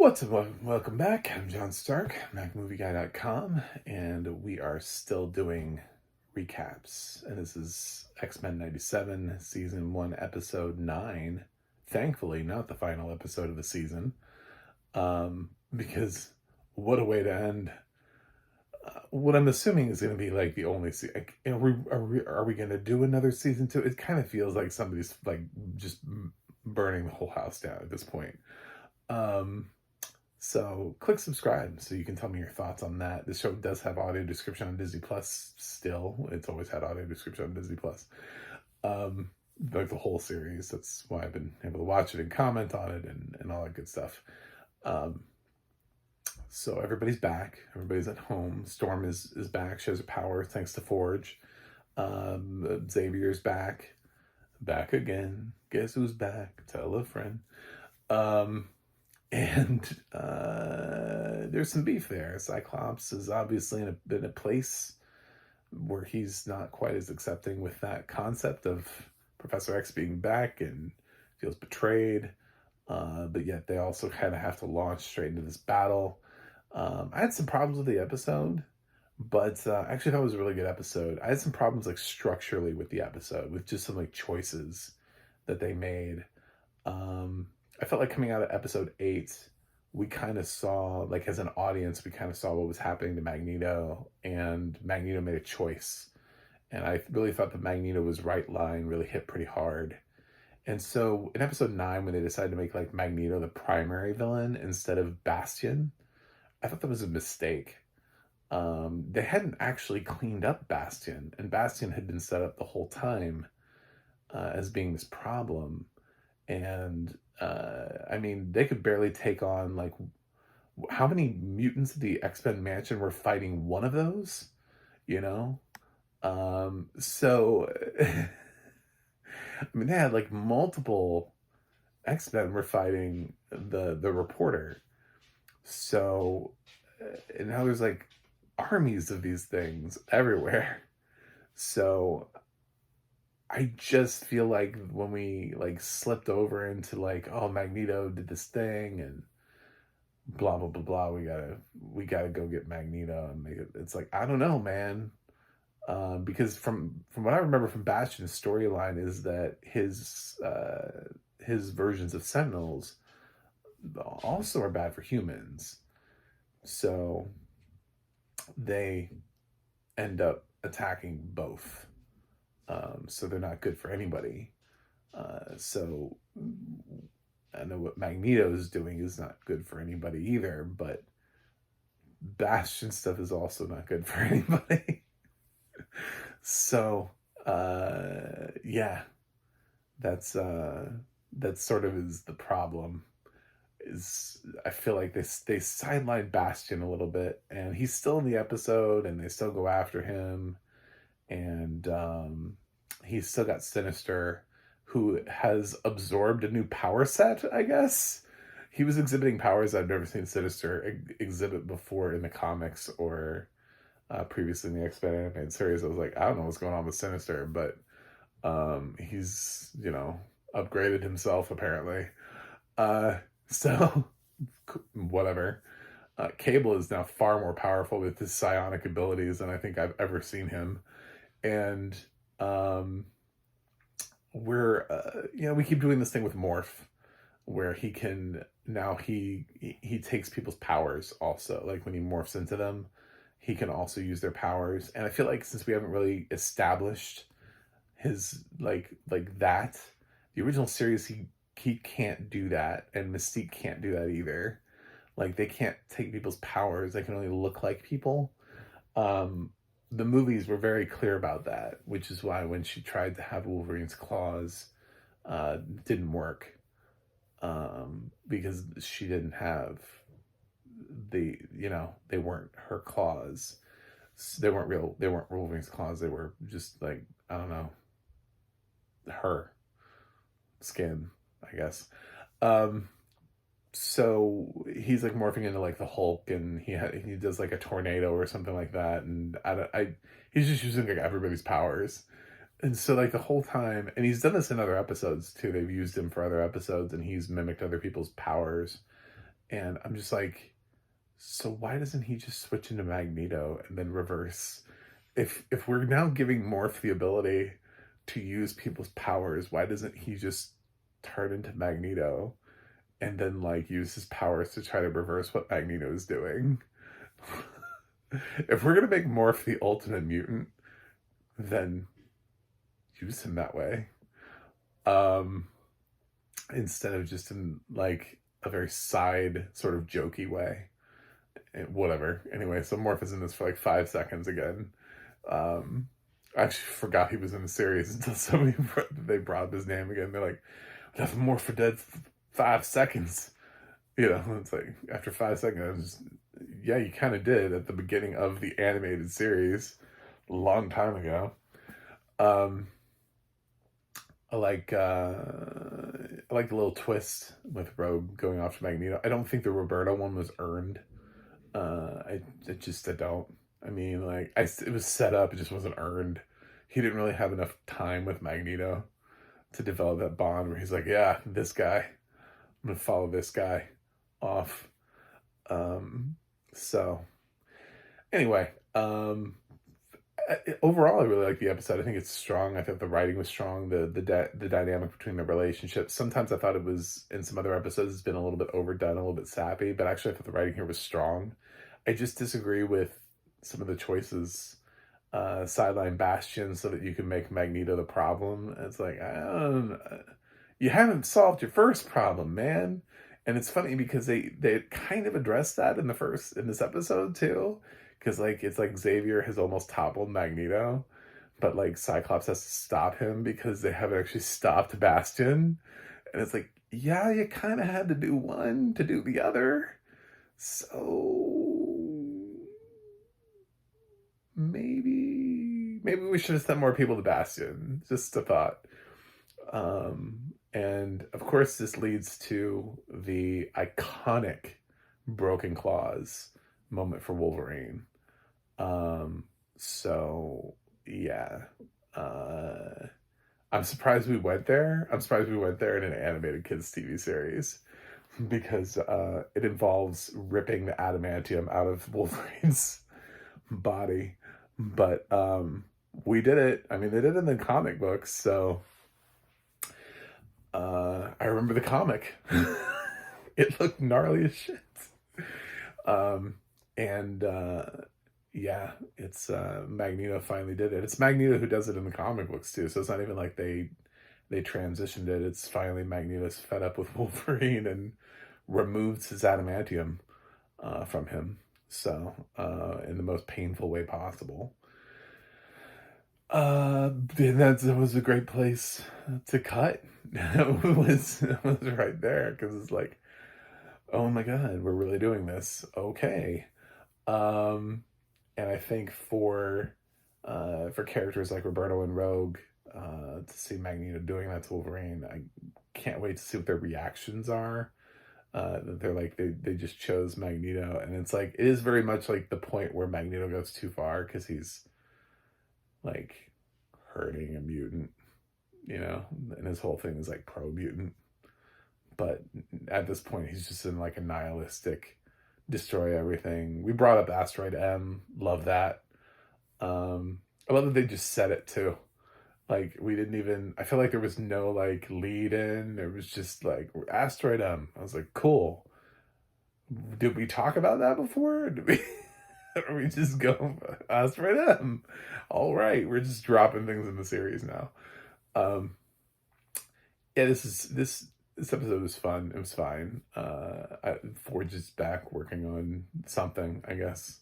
What's up? Welcome back. I'm John Stark, MacMovieGuy.com, and we are still doing recaps. And this is X-Men 97, Season 1, Episode 9. Thankfully, not the final episode of the season, because what a way to end. What I'm assuming is going to be like the only season. Are we going to do another season 2? It kind of feels like somebody's like just burning the whole house down at this point. So click subscribe so you can tell me your thoughts on that. This show does have audio description on Disney Plus still. It's always had audio description on Disney Plus. Like the whole series. That's why I've been able to watch it and comment on it and all that good stuff. So everybody's back. Everybody's at home. Storm is back. She has her power thanks to Forge. Xavier's back. Back again. Guess who's back? Tell a friend. And there's some beef there. Cyclops is obviously in a place where he's not quite as accepting with that concept of Professor X being back and feels betrayed. But yet they also kind of have to launch straight into this battle. I had some problems with the episode, but actually that was a really good episode. I had some problems like structurally with the episode, with just some like choices that they made. I felt like coming out of episode 8, we kind of saw, like as an audience, we kind of saw what was happening to Magneto, and Magneto made a choice. And I really thought that Magneto was right line, really hit pretty hard. And so in episode 9, when they decided to make like Magneto the primary villain instead of Bastion, I thought that was a mistake. They hadn't actually cleaned up Bastion, and Bastion had been set up the whole time as being this problem. And I mean, they could barely take on like how many mutants at the X-Men mansion were fighting one of those, you know? So I mean, they had like multiple X-Men were fighting the reporter. So and now there's like armies of these things everywhere. So I just feel like when we like slipped over into like, oh, Magneto did this thing and blah blah blah blah, we gotta go get Magneto and make it. It's like, I don't know, man, because from what I remember from Bastion's storyline is that his versions of Sentinels also are bad for humans, so they end up attacking both. So they're not good for anybody. So I know what Magneto is doing is not good for anybody either, but Bastion stuff is also not good for anybody. So yeah, that's sort of is the problem. Is I feel like they sidelined Bastion a little bit, and he's still in the episode, and they still go after him. And he's still got Sinister, who has absorbed a new power set, I guess. He was exhibiting powers I've never seen Sinister exhibit before in the comics or previously in the X-Men animated series. I was like, I don't know what's going on with Sinister, but he's, upgraded himself apparently. So, whatever. Cable is now far more powerful with his psionic abilities than I think I've ever seen him. And we keep doing this thing with Morph, where he can now he takes people's powers also. Like when he morphs into them, he can also use their powers. And I feel like since we haven't really established his like that, the original series he can't do that, and Mystique can't do that either. Like they can't take people's powers; they can only look like people. The movies were very clear about that, which is why when she tried to have Wolverine's claws, didn't work, because she didn't have they weren't her claws. They weren't Wolverine's claws. They were just like, I don't know, her skin, I guess. So he's like morphing into like the Hulk, and he does like a tornado or something like that, and he's just using like everybody's powers. And so like the whole time, and he's done this in other episodes too. They've used him for other episodes, and he's mimicked other people's powers. And I'm just like, so why doesn't he just switch into Magneto and then reverse? If we're now giving Morph the ability to use people's powers, why doesn't he just turn into Magneto and then like use his powers to try to reverse what Magneto is doing? If we're gonna make Morph the ultimate mutant, then use him that way. Um, Instead of just in like a very side sort of jokey way. Whatever. Anyway, so Morph is in this for like 5 seconds again. Um, I actually forgot he was in the series until somebody they brought up his name again. They're like, "Left Morph for dead 5 seconds." You know, it's like after 5 seconds, yeah, you kind of did at the beginning of the animated series, a long time ago. Um, I like the little twist with Rogue going off to Magneto. I don't think the Roberto one was earned. I don't. I mean, like, it was set up, it just wasn't earned. He didn't really have enough time with Magneto to develop that bond where he's like, yeah, this guy, I'm gonna follow this guy off. Um, so anyway, overall, I really like the episode. I think it's strong. I thought the writing was strong. The dynamic between the relationships. Sometimes I thought it was in some other episodes it's been a little bit overdone, a little bit sappy. But actually, I thought the writing here was strong. I just disagree with some of the choices. Sideline Bastion so that you can make Magneto the problem. It's like you haven't solved your first problem, man. And it's funny because they kind of addressed that in this episode too, because like it's like Xavier has almost toppled Magneto, but like Cyclops has to stop him because they haven't actually stopped Bastion, and it's like, yeah, you kind of had to do one to do the other, so maybe we should have sent more people to Bastion. Just a thought. And of course, this leads to the iconic Broken Claws moment for Wolverine. So yeah, uh, I'm surprised we went there. I'm surprised we went there in an animated kids TV series because it involves ripping the adamantium out of Wolverine's body. But we did it. I mean, they did it in the comic books, so I remember the comic. It looked gnarly as shit. Um, and yeah, it's Magneto finally did it. It's Magneto who does it in the comic books too, so it's not even like they transitioned it. It's finally Magneto's fed up with Wolverine and removes his adamantium from him. So in the most painful way possible. That was a great place to cut. It was right there because it's like, oh my god, we're really doing this. Okay. And I think for characters like Roberto and Rogue, to see Magneto doing that to Wolverine, I can't wait to see what their reactions are. They're like they just chose Magneto, and it's like it is very much like the point where Magneto goes too far because he's like hurting a mutant, and his whole thing is like pro mutant. But at this point, he's just in like a nihilistic, destroy everything. We brought up Asteroid M, love that. I love that they just said it too. Like we didn't even. I feel like there was no like lead in. There was just like Asteroid M. I was like, cool. Did we talk about that before? Did we? Or we just go Asteroid M? All right, we're just dropping things in the series now. Um, yeah, this episode was fun. It was fine. Forge is back working on something. I guess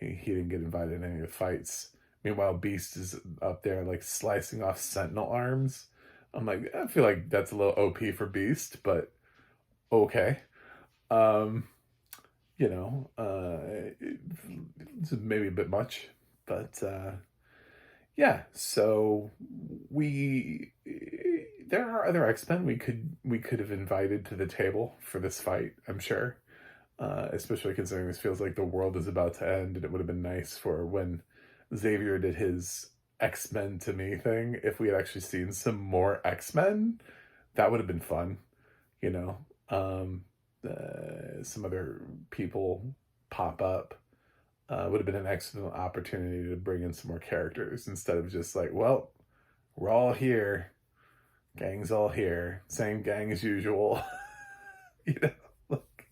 he didn't get invited to any of the fights. Meanwhile, Beast is up there like slicing off Sentinel arms. I'm like, I feel like that's a little OP for Beast, but okay. Um, it's maybe a bit much, but yeah. So we there are other X-Men we could have invited to the table for this fight, I'm sure. Especially considering this feels like the world is about to end, and it would have been nice for when Xavier did his X-Men to me thing. If we had actually seen some more X-Men, that would have been fun, you know. some other people pop up, would have been an excellent opportunity to bring in some more characters instead of just like, well, we're all here, gang's all here, same gang as usual, you know. Like,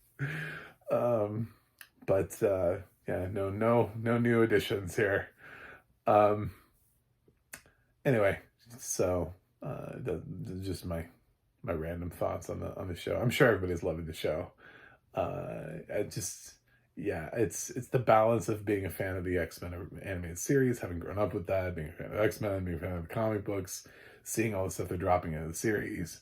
um, but yeah, no new additions here. Um, anyway, so just my random thoughts on the show. I'm sure everybody's loving the show. I just, yeah, it's the balance of being a fan of the X-Men animated series, having grown up with that, being a fan of X-Men, being a fan of the comic books, seeing all the stuff they're dropping into the series.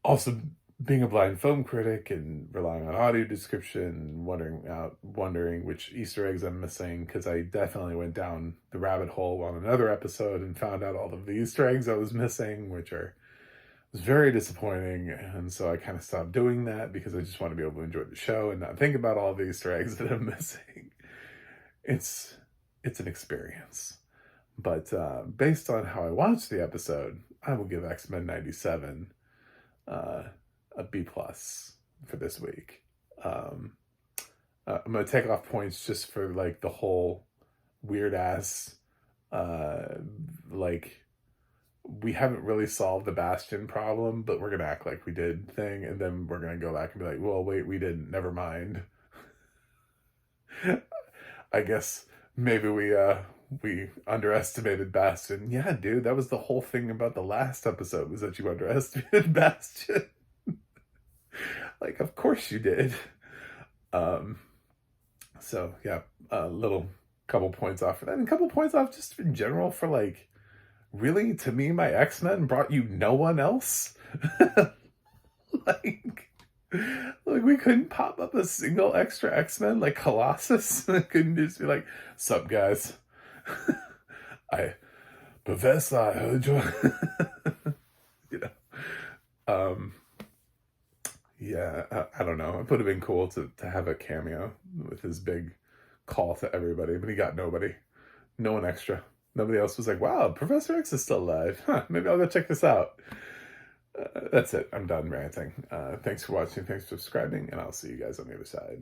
Also being a blind film critic and relying on audio description, wondering which Easter eggs I'm missing, because I definitely went down the rabbit hole on another episode and found out all of the Easter eggs I was missing, which was very disappointing. And so I kind of stopped doing that because I just want to be able to enjoy the show and not think about all the Easter eggs that I'm missing. It's an experience. But based on how I watched the episode, I will give X-Men 97 a B+ for this week. I'm gonna take off points just for like the whole weird ass like we haven't really solved the Bastion problem, but we're gonna act like we did thing, and then we're gonna go back and be like, well, wait, we didn't, never mind. I guess maybe we underestimated Bastion. Yeah, dude, that was the whole thing about the last episode, was that you underestimated Bastion. Like, of course you did. So yeah, a little couple points off for that, and a couple points off just in general for like, really, to me, my X-Men brought you no one else. like we couldn't pop up a single extra X-Men like Colossus. I couldn't just be like, sup guys. Professor, I heard you. You know. Yeah, I don't know. It would have been cool to have a cameo with his big call to everybody, but he got nobody. No one extra. Nobody else was like, wow, Professor X is still alive. Huh, maybe I'll go check this out. That's it. I'm done ranting. Thanks for watching. Thanks for subscribing, and I'll see you guys on the other side.